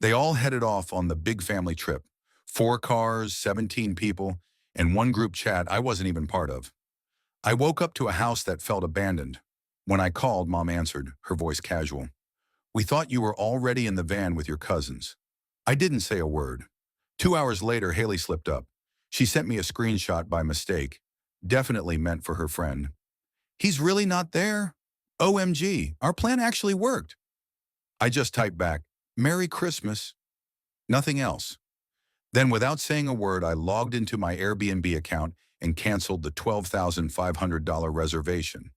They all headed off on the big family trip. 4 cars, 17 people, and one group chat I wasn't even part of. I woke up to a house that felt abandoned. When I called, Mom answered, her voice casual. We thought you were already in the van with your cousins. I didn't say a word. 2 hours later, Haley slipped up. She sent me a screenshot by mistake, definitely meant for her friend. He's really not there? OMG, our plan actually worked. I just typed back, Merry Christmas. Nothing else. Then without saying a word, I logged into my Airbnb account and canceled the $12,500 reservation.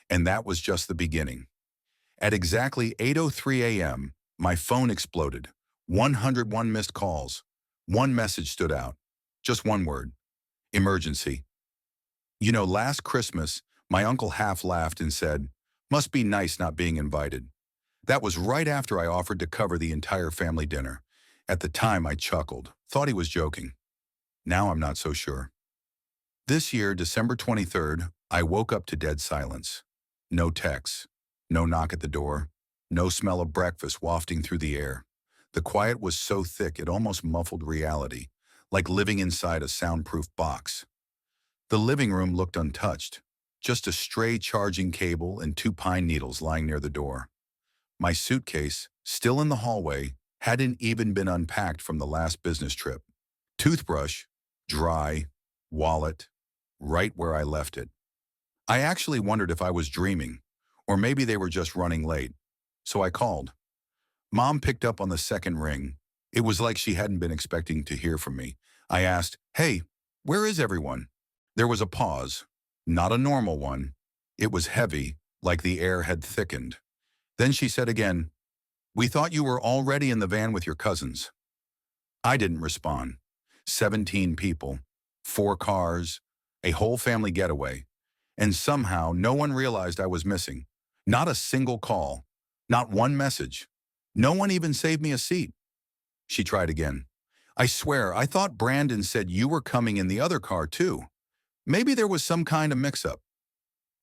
And that was just the beginning. At exactly 8:03 a.m., my phone exploded. 101 missed calls. One message stood out. Just one word. Emergency. You know, last Christmas, my uncle half laughed and said, must be nice not being invited. That was right after I offered to cover the entire family dinner. At the time, I chuckled, thought he was joking. Now I'm not so sure. This year, December 23rd, I woke up to dead silence. No texts, no knock at the door, no smell of breakfast wafting through the air. The quiet was so thick it almost muffled reality, like living inside a soundproof box. The living room looked untouched, just a stray charging cable and 2 pine needles lying near the door. My suitcase, still in the hallway, hadn't even been unpacked from the last business trip. Toothbrush, dry, wallet, right where I left it. I actually wondered if I was dreaming, or maybe they were just running late. So I called. Mom picked up on the second ring. It was like she hadn't been expecting to hear from me. I asked, hey, where is everyone? There was a pause, not a normal one. It was heavy, like the air had thickened. Then she said again, we thought you were already in the van with your cousins. I didn't respond. 17 people, 4 cars, a whole family getaway. And somehow no one realized I was missing. Not a single call, not one message. No one even saved me a seat. She tried again. I swear, I thought Brandon said you were coming in the other car too. Maybe there was some kind of mix-up.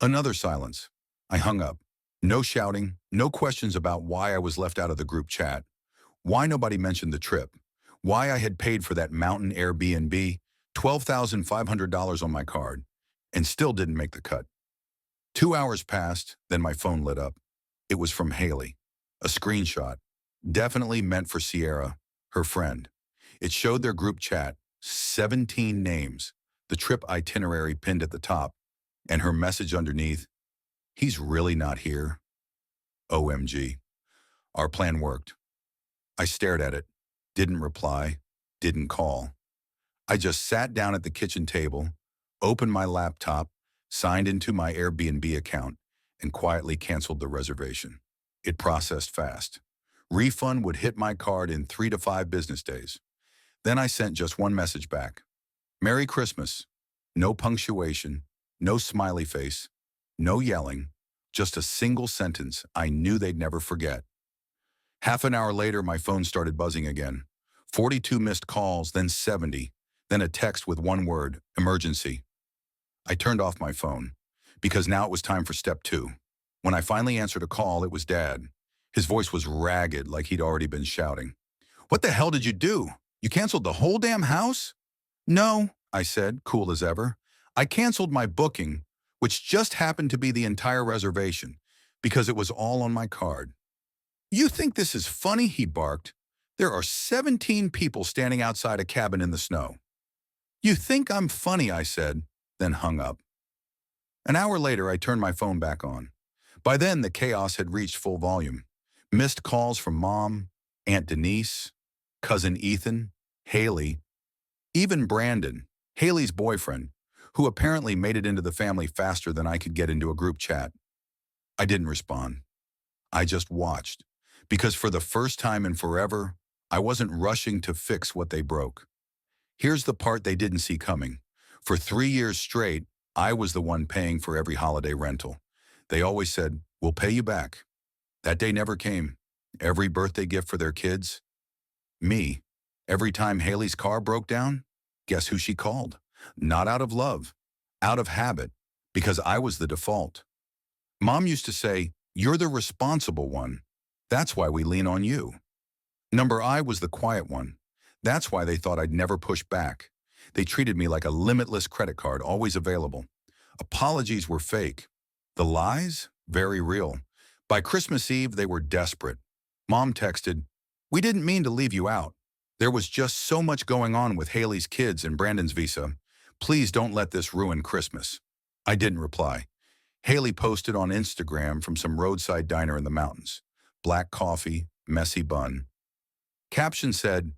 Another silence. I hung up. No shouting, no questions about why I was left out of the group chat, why nobody mentioned the trip, why I had paid for that mountain Airbnb, $12,500 on my card, and still didn't make the cut. 2 hours passed, then my phone lit up. It was from Haley. A screenshot, definitely meant for Sierra, her friend. It showed their group chat, 17 names, the trip itinerary pinned at the top, and her message underneath, he's really not here. OMG. Our plan worked. I stared at it, didn't reply, didn't call. I just sat down at the kitchen table, opened my laptop, signed into my Airbnb account, and quietly canceled the reservation. It processed fast. Refund would hit my card in 3 to 5 business days. Then I sent just one message back. Merry Christmas. No punctuation, no smiley face, no yelling, just a single sentence I knew they'd never forget. Half an hour later, my phone started buzzing again. 42 missed calls, then 70, then a text with one word, emergency. I turned off my phone, because now it was time for step 2. When I finally answered a call, it was Dad. His voice was ragged, like he'd already been shouting. What the hell did you do? You canceled the whole damn house? No, I said, cool as ever. I canceled my booking, which just happened to be the entire reservation, because it was all on my card. You think this is funny? He barked. There are 17 people standing outside a cabin in the snow. You think I'm funny, I said, then hung up. An hour later, I turned my phone back on. By then, the chaos had reached full volume. Missed calls from Mom, Aunt Denise, Cousin Ethan, Haley, even Brandon, Haley's boyfriend, who apparently made it into the family faster than I could get into a group chat. I didn't respond. I just watched, because for the first time in forever, I wasn't rushing to fix what they broke. Here's the part they didn't see coming. For 3 years straight, I was the one paying for every holiday rental. They always said, we'll pay you back. That day never came. Every birthday gift for their kids. Me. Every time Haley's car broke down, guess who she called? Not out of love, out of habit, because I was the default. Mom used to say, you're the responsible one. That's why we lean on you. Number I was the quiet one. That's why they thought I'd never push back. They treated me like a limitless credit card, always available. Apologies were fake. The lies? Very real. By Christmas Eve, they were desperate. Mom texted, "We didn't mean to leave you out. There was just so much going on with Haley's kids and Brandon's visa. Please don't let this ruin Christmas." I didn't reply. Haley posted on Instagram from some roadside diner in the mountains. Black coffee, messy bun. Caption said,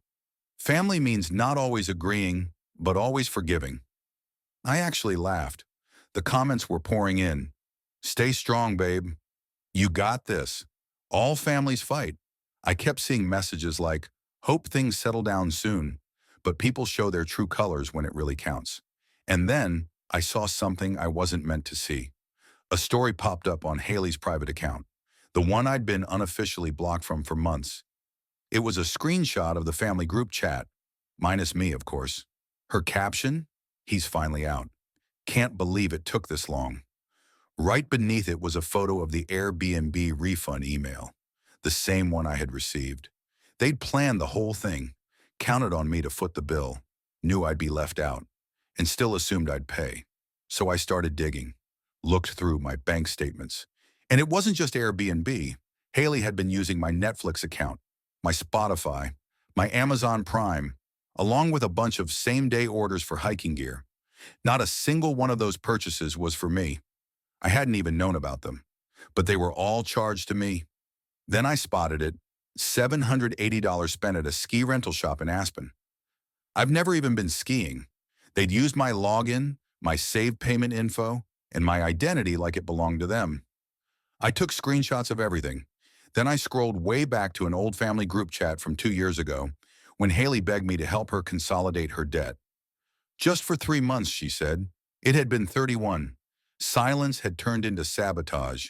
"Family means not always agreeing, but always forgiving." I actually laughed. The comments were pouring in. "Stay strong, babe. You got this. All families fight." I kept seeing messages like, "Hope things settle down soon," but people show their true colors when it really counts. And then I saw something I wasn't meant to see. A story popped up on Haley's private account, the one I'd been unofficially blocked from for months. It was a screenshot of the family group chat, minus me, of course. Her caption, "He's finally out. Can't believe it took this long." Right beneath it was a photo of the Airbnb refund email, the same one I had received. They'd planned the whole thing, counted on me to foot the bill, knew I'd be left out, and still assumed I'd pay. So I started digging, looked through my bank statements. And it wasn't just Airbnb. Haley had been using my Netflix account, my Spotify, my Amazon Prime, along with a bunch of same-day orders for hiking gear. Not a single one of those purchases was for me. I hadn't even known about them, but they were all charged to me. Then I spotted it, $780 spent at a ski rental shop in Aspen. I've never even been skiing. They'd used my login, my saved payment info, and my identity like it belonged to them. I took screenshots of everything. Then I scrolled way back to an old family group chat from 2 years ago when Haley begged me to help her consolidate her debt. Just for 3 months, she said. It had been 31. Silence had turned into sabotage.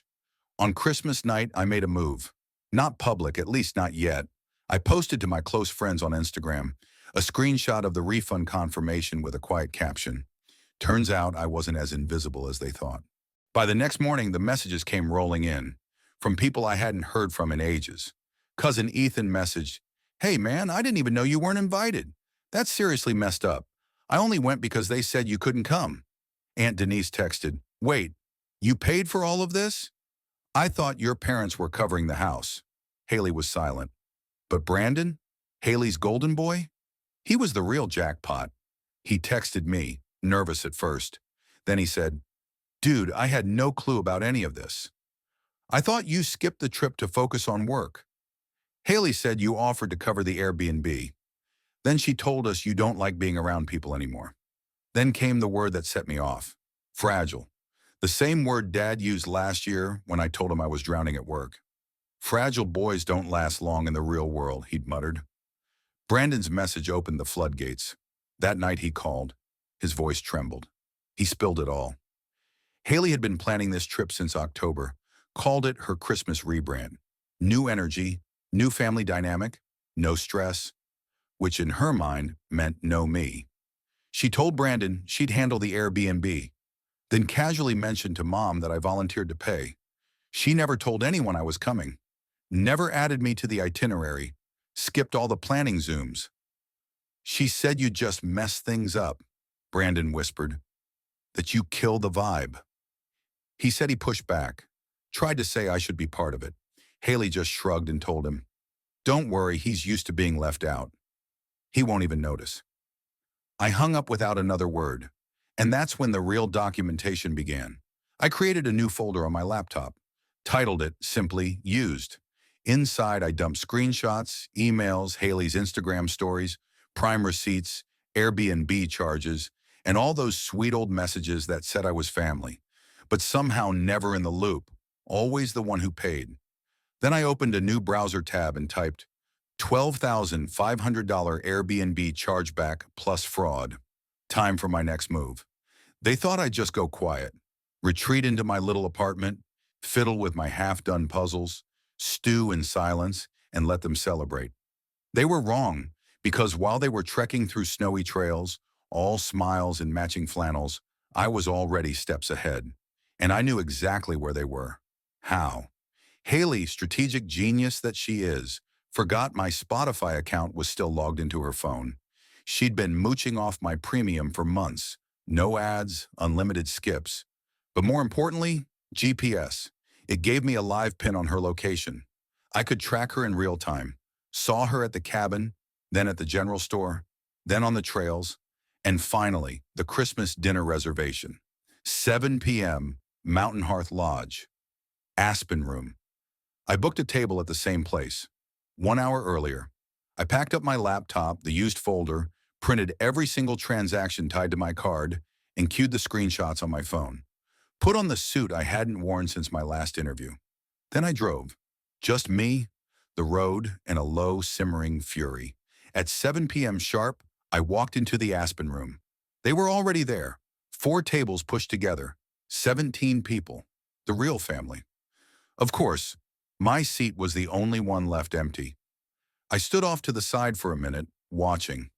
On Christmas night, I made a move. Not public, at least not yet. I posted to my close friends on Instagram a screenshot of the refund confirmation with a quiet caption. Turns out I wasn't as invisible as they thought. By the next morning, the messages came rolling in, from people I hadn't heard from in ages. Cousin Ethan messaged, "Hey man, I didn't even know you weren't invited. That's seriously messed up. I only went because they said you couldn't come." Aunt Denise texted, "Wait, you paid for all of this? I thought your parents were covering the house." Haley was silent. But Brandon, Haley's golden boy? He was the real jackpot. He texted me, nervous at first. Then he said, "Dude, I had no clue about any of this. I thought you skipped the trip to focus on work. Haley said you offered to cover the Airbnb. Then she told us you don't like being around people anymore." Then came the word that set me off. Fragile. The same word Dad used last year when I told him I was drowning at work. "Fragile boys don't last long in the real world," he'd muttered. Brandon's message opened the floodgates. That night he called. His voice trembled. He spilled it all. Haley had been planning this trip since October, called it her Christmas rebrand. New energy, new family dynamic, no stress, which in her mind meant no me. She told Brandon she'd handle the Airbnb, then casually mentioned to Mom that I volunteered to pay. She never told anyone I was coming, never added me to the itinerary, skipped all the planning Zooms. "She said you just messed things up," Brandon whispered, "that you kill the vibe." He said he pushed back, tried to say I should be part of it. Haley just shrugged and told him, "Don't worry, he's used to being left out. He won't even notice." I hung up without another word, and that's when the real documentation began. I created a new folder on my laptop, titled it simply Used. Inside, I dumped screenshots, emails, Haley's Instagram stories, Prime receipts, Airbnb charges, and all those sweet old messages that said I was family, but somehow never in the loop, always the one who paid. Then I opened a new browser tab and typed, $12,500 Airbnb chargeback plus fraud. Time for my next move. They thought I'd just go quiet, retreat into my little apartment, fiddle with my half-done puzzles, stew in silence, and let them celebrate. They were wrong, because while they were trekking through snowy trails, all smiles and matching flannels, I was already steps ahead. And I knew exactly where they were. How? Haley, strategic genius that she is, Forgot my Spotify account was still logged into her phone. She'd been mooching off my premium for months. No ads, unlimited skips. But more importantly, GPS. It gave me a live pin on her location. I could track her in real time. Saw her at the cabin, then at the general store, then on the trails, and finally, the Christmas dinner reservation. 7 p.m., Mountain Hearth Lodge, Aspen Room. I booked a table at the same place. 1 hour earlier. I packed up my laptop, the used folder, printed every single transaction tied to my card, and queued the screenshots on my phone. Put on the suit I hadn't worn since my last interview. Then I drove. Just me, the road, and a low, simmering fury. At 7 p.m. sharp, I walked into the Aspen Room. They were already there. 4 tables pushed together. 17 people. The real family. Of course, my seat was the only one left empty. I stood off to the side for a minute, watching.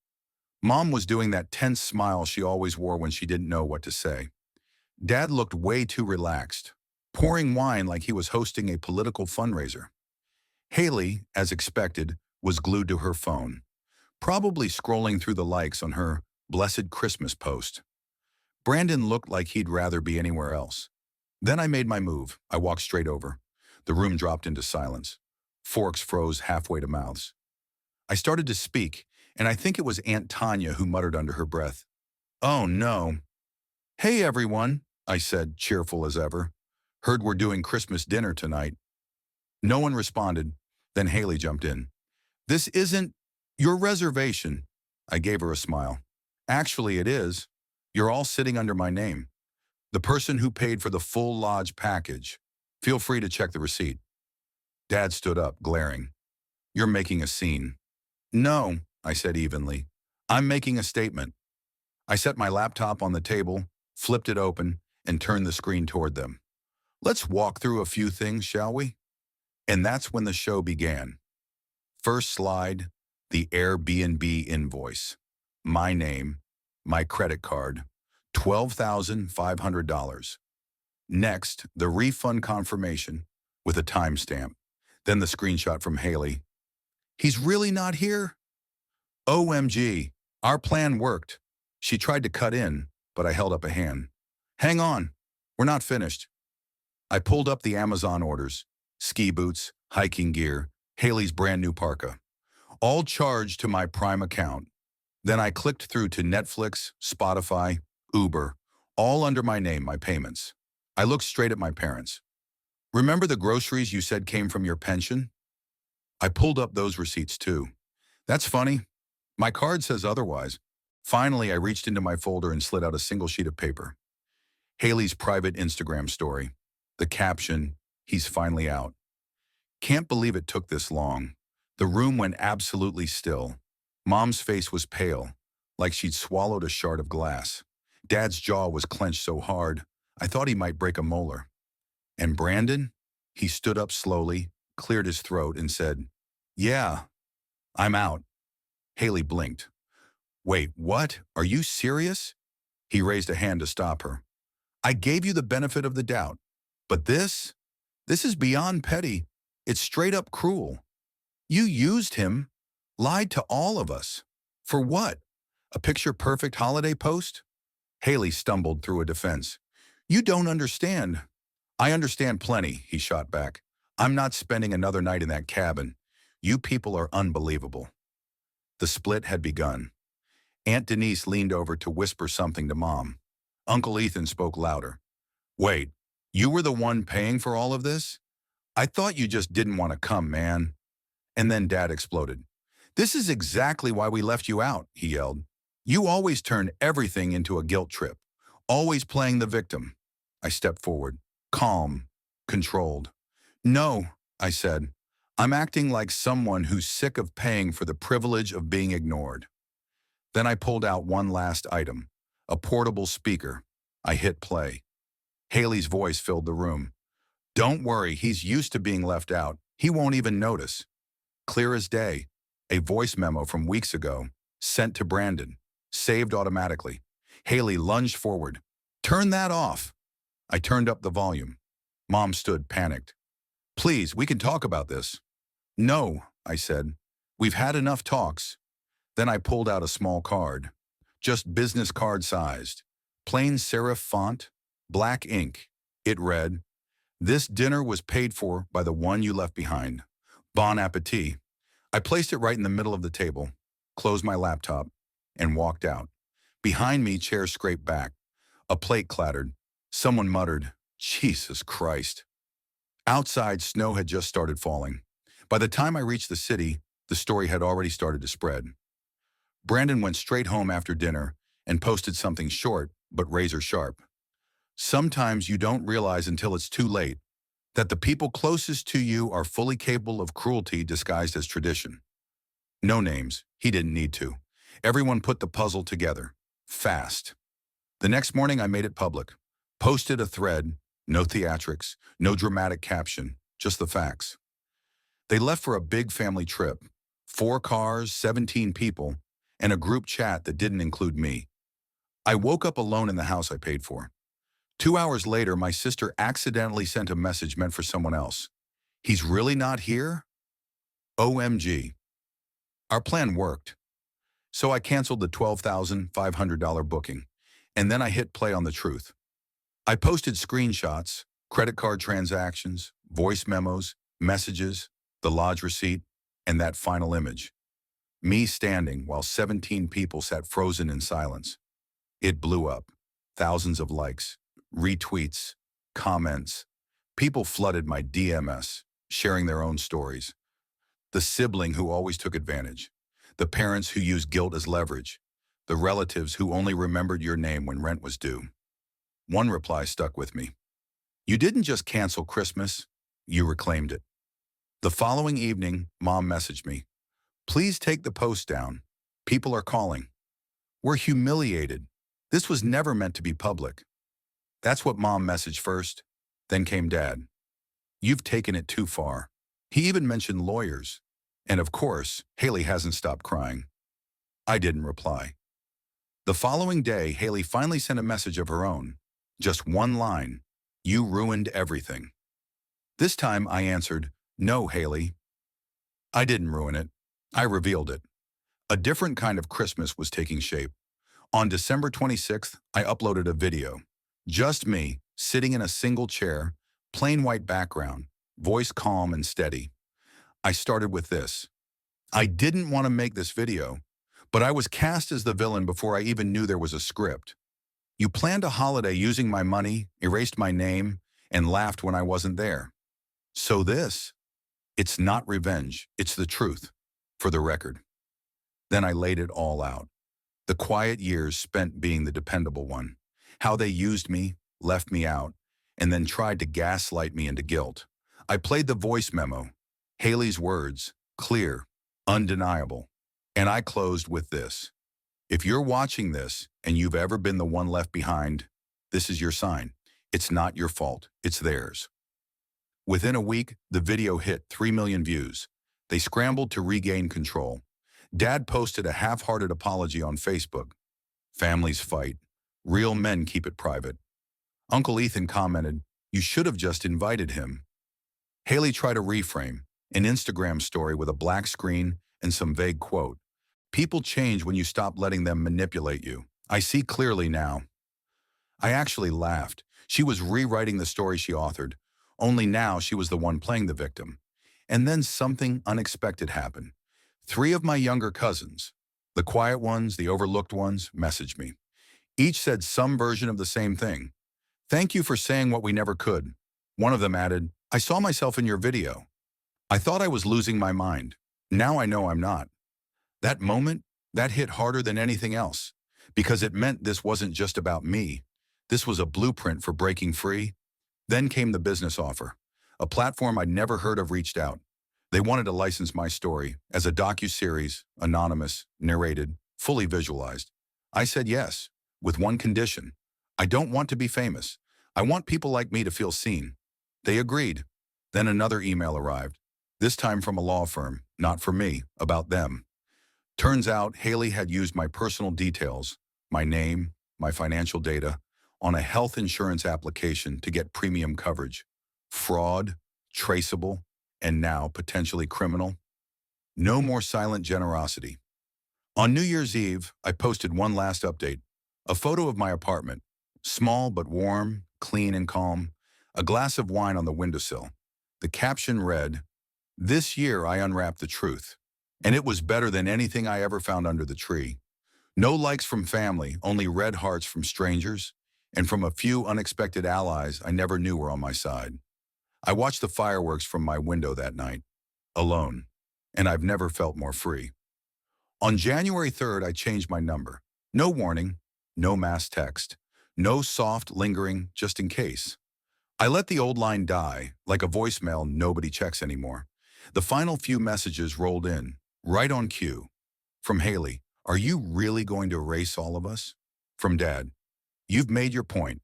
Mom was doing that tense smile she always wore when she didn't know what to say. Dad looked way too relaxed, pouring wine like he was hosting a political fundraiser. Haley, as expected, was glued to her phone, probably scrolling through the likes on her Blessed Christmas post. Brandon looked like he'd rather be anywhere else. Then I made my move. I walked straight over. The room dropped into silence. Forks froze halfway to mouths. I started to speak, and I think it was Aunt Tanya who muttered under her breath, "Oh no." "Hey everyone," I said, cheerful as ever. "Heard we're doing Christmas dinner tonight." No one responded. Then Haley jumped in. "This isn't your reservation." I gave her a smile. "Actually, it is. You're all sitting under my name. The person who paid for the full lodge package. Feel free to check the receipt." Dad stood up, glaring. "You're making a scene." "No," I said evenly. "I'm making a statement." I set my laptop on the table, flipped it open, and turned the screen toward them. "Let's walk through a few things, shall we?" And that's when the show began. First slide, the Airbnb invoice. My name, my credit card, $12,500. Next, the refund confirmation with a timestamp. Then the screenshot from Haley. "He's really not here?" "OMG, our plan worked." She tried to cut in, but I held up a hand. "Hang on, we're not finished." I pulled up the Amazon orders, ski boots, hiking gear, Haley's brand new parka, all charged to my Prime account. Then I clicked through to Netflix, Spotify, Uber, all under my name, my payments. I looked straight at my parents. "Remember the groceries you said came from your pension?" I pulled up those receipts too. "That's funny. My card says otherwise." Finally, I reached into my folder and slid out a single sheet of paper. Haley's private Instagram story. The caption, "He's finally out." Can't believe it took this long. The room went absolutely still. Mom's face was pale, like she'd swallowed a shard of glass. Dad's jaw was clenched so hard, I thought he might break a molar. And Brandon? He stood up slowly, cleared his throat, and said, "Yeah, I'm out." Haley blinked. "Wait, what? Are you serious?" He raised a hand to stop her. "I gave you the benefit of the doubt. But this is beyond petty. It's straight up cruel. You used him, lied to all of us. For what? A picture-perfect holiday post?" Haley stumbled through a defense. "You don't understand." "I understand plenty," he shot back. "I'm not spending another night in that cabin. You people are unbelievable." The split had begun. Aunt Denise leaned over to whisper something to Mom. Uncle Ethan spoke louder. "Wait, you were the one paying for all of this? I thought you just didn't want to come, man." And then Dad exploded. "This is exactly why we left you out," he yelled. "You always turn everything into a guilt trip, always playing the victim." I stepped forward, calm, controlled. "No," I said. "I'm acting like someone who's sick of paying for the privilege of being ignored." Then I pulled out one last item, a portable speaker. I hit play. Haley's voice filled the room. "Don't worry, he's used to being left out. He won't even notice." Clear as day, a voice memo from weeks ago, sent to Brandon, saved automatically. Haley lunged forward. "Turn that off." I turned up the volume. Mom stood panicked. "Please, we can talk about this." "No," I said. We've had enough talks. Then I pulled out a small card. Just business card sized. Plain serif font, black ink. It read, "This dinner was paid for by the one you left behind. Bon appetit." I placed it right in the middle of the table, closed my laptop, and walked out. Behind me, chairs scraped back. A plate clattered. Someone muttered, "Jesus Christ." Outside, snow had just started falling. By the time I reached the city, the story had already started to spread. Brandon went straight home after dinner and posted something short but razor sharp. Sometimes you don't realize until it's too late that the people closest to you are fully capable of cruelty disguised as tradition. No names, he didn't need to. Everyone put the puzzle together. Fast. The next morning I made it public. Posted a thread, no theatrics, no dramatic caption, just the facts. They left for a big family trip. 4 cars, 17 people, and a group chat that didn't include me. I woke up alone in the house I paid for. 2 hours later, my sister accidentally sent a message meant for someone else. "He's really not here? OMG. Our plan worked. So I canceled the $12,500 booking, and then I hit play on the truth. I posted screenshots, credit card transactions, voice memos, messages, the lodge receipt, and that final image. Me standing while 17 people sat frozen in silence. It blew up. Thousands of likes, retweets, comments. People flooded my DMs, sharing their own stories. The sibling who always took advantage. The parents who used guilt as leverage. The relatives who only remembered your name when rent was due. One reply stuck with me. "You didn't just cancel Christmas, you reclaimed it." The following evening, Mom messaged me. "Please take the post down. People are calling. We're humiliated. This was never meant to be public." That's what Mom messaged first. Then came Dad. "You've taken it too far." He even mentioned lawyers. And of course, Haley hasn't stopped crying. I didn't reply. The following day, Haley finally sent a message of her own. Just one line. "You ruined everything." This time I answered, "No, Haley. I didn't ruin it. I revealed it." A different kind of Christmas was taking shape. On December 26th, I uploaded a video. Just me, sitting in a single chair, plain white background, voice calm and steady. I started with this. "I didn't want to make this video, but I was cast as the villain before I even knew there was a script. You planned a holiday using my money, erased my name, and laughed when I wasn't there. So this? It's not revenge, it's the truth, for the record." Then I laid it all out. The quiet years spent being the dependable one. How they used me, left me out, and then tried to gaslight me into guilt. I played the voice memo. Haley's words, clear, undeniable. And I closed with this. If you're watching this and you've ever been the one left behind, this is your sign. It's not your fault, it's theirs. Within a week, the video hit 3 million views. They scrambled to regain control. Dad posted a half-hearted apology on Facebook. "Families fight. Real men keep it private." Uncle Ethan commented, "You should have just invited him." Haley tried a reframe, an Instagram story with a black screen and some vague quote. People change when you stop letting them manipulate you. I see clearly now. I actually laughed. She was rewriting the story she authored, only now she was the one playing the victim. And then something unexpected happened. 3 of my younger cousins, the quiet ones, the overlooked ones, messaged me. Each said some version of the same thing. "Thank you for saying what we never could." One of them added, "I saw myself in your video. I thought I was losing my mind. Now I know I'm not." That moment, that hit harder than anything else, because it meant this wasn't just about me. This was a blueprint for breaking free. Then came the business offer. A platform I'd never heard of reached out. They wanted to license my story as a docuseries, anonymous, narrated, fully visualized. I said yes, with one condition. I don't want to be famous. I want people like me to feel seen. They agreed. Then another email arrived, this time from a law firm, not for me, about them. Turns out Haley had used my personal details, my name, my financial data, on a health insurance application to get premium coverage. Fraud, traceable, and now potentially criminal. No more silent generosity. On New Year's Eve, I posted one last update, a photo of my apartment, small but warm, clean and calm, a glass of wine on the windowsill. The caption read, "This year I unwrapped the truth." And it was better than anything I ever found under the tree. No likes from family, only red hearts from strangers, and from a few unexpected allies I never knew were on my side. I watched the fireworks from my window that night, alone, and I've never felt more free. On January 3rd, I changed my number. No warning, no mass text, no soft lingering just in case. I let the old line die, like a voicemail nobody checks anymore. The final few messages rolled in, right on cue. From Haley, "Are you really going to erase all of us?" From Dad, "You've made your point.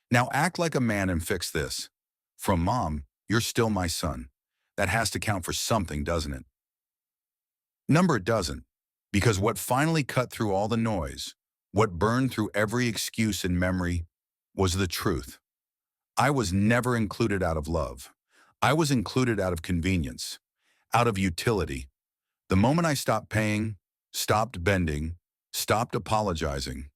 Now act like a man and fix this." From Mom, "You're still my son." That has to count for something, doesn't it? Number it doesn't, because what finally cut through all the noise, what burned through every excuse and memory, was the truth. I was never included out of love. I was included out of convenience, out of utility. The moment I stopped paying, stopped bending, stopped apologizing,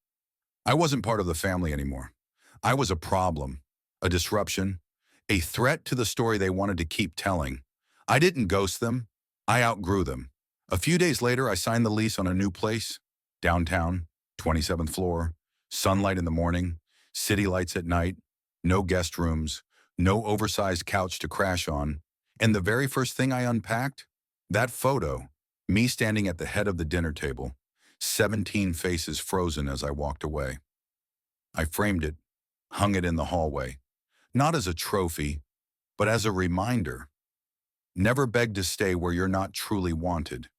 I wasn't part of the family anymore. I was a problem, a disruption, a threat to the story they wanted to keep telling. I didn't ghost them. I outgrew them. A few days later, I signed the lease on a new place, downtown, 27th floor, sunlight in the morning, city lights at night, no guest rooms, no oversized couch to crash on. And the very first thing I unpacked? That photo, me standing at the head of the dinner table, 17 faces frozen as I walked away. I framed it, hung it in the hallway, not as a trophy, but as a reminder. Never beg to stay where you're not truly wanted.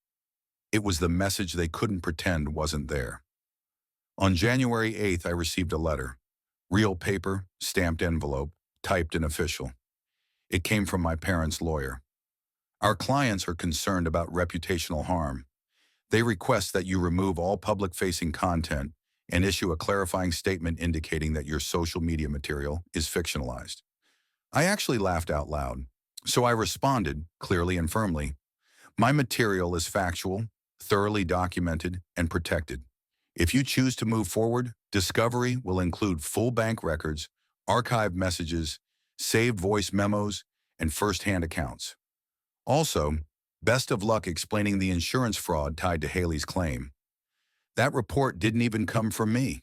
It was the message they couldn't pretend wasn't there. On January 8th, I received a letter. Real paper, stamped envelope, typed and official. It came from my parents' lawyer. "Our clients are concerned about reputational harm. They request that you remove all public-facing content and issue a clarifying statement indicating that your social media material is fictionalized." I actually laughed out loud. So I responded, clearly and firmly, "My material is factual, thoroughly documented, and protected. If you choose to move forward, discovery will include full bank records, archived messages, saved voice memos, and first-hand accounts. Also, best of luck explaining the insurance fraud tied to Haley's claim." That report didn't even come from me.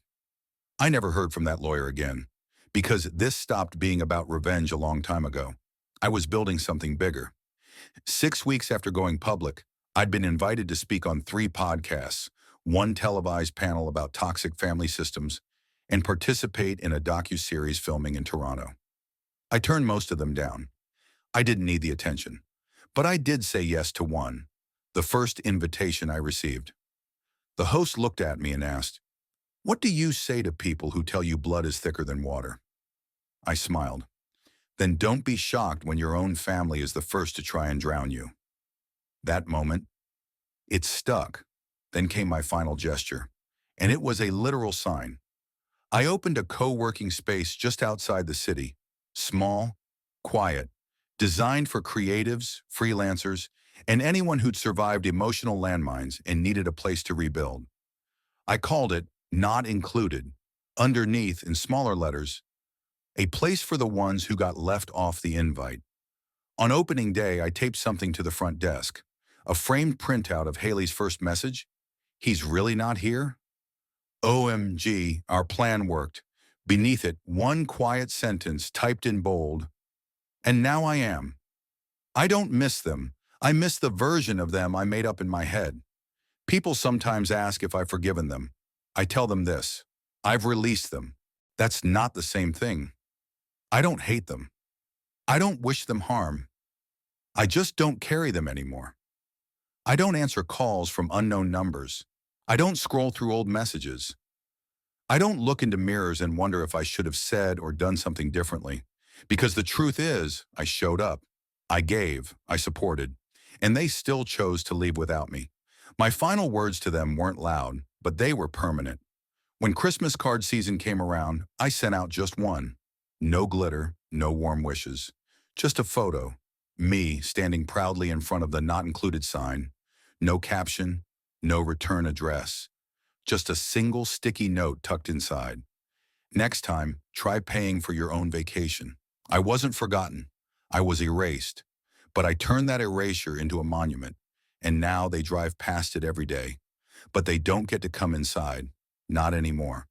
I never heard from that lawyer again, because this stopped being about revenge a long time ago. I was building something bigger. 6 weeks after going public, I'd been invited to speak on 3 podcasts, one televised panel about toxic family systems, and participate in a docuseries filming in Toronto. I turned most of them down. I didn't need the attention. But I did say yes to one, the first invitation I received. The host looked at me and asked, "What do you say to people who tell you blood is thicker than water?" I smiled. "Then don't be shocked when your own family is the first to try and drown you." That moment, it stuck. Then came my final gesture, and it was a literal sign. I opened a co-working space just outside the city, small, quiet, designed for creatives, freelancers, and anyone who'd survived emotional landmines and needed a place to rebuild. I called it "Not Included," underneath, in smaller letters, "A place for the ones who got left off the invite." On opening day, I taped something to the front desk, a framed printout of Haley's first message. "He's really not here?" OMG, our plan worked. Beneath it, one quiet sentence typed in bold. "And now I am." I don't miss them. I miss the version of them I made up in my head. People sometimes ask if I've forgiven them. I tell them this: I've released them. That's not the same thing. I don't hate them. I don't wish them harm. I just don't carry them anymore. I don't answer calls from unknown numbers. I don't scroll through old messages. I don't look into mirrors and wonder if I should have said or done something differently. Because the truth is, I showed up. I gave. I supported. And they still chose to leave without me. My final words to them weren't loud, but they were permanent. When Christmas card season came around, I sent out just one. No glitter, no warm wishes. Just a photo. Me standing proudly in front of the "Not Included" sign. No caption, no return address. Just a single sticky note tucked inside. Next time, try paying for your own vacation. I wasn't forgotten. I was erased. But I turned that erasure into a monument, and now they drive past it every day. But they don't get to come inside. Not anymore.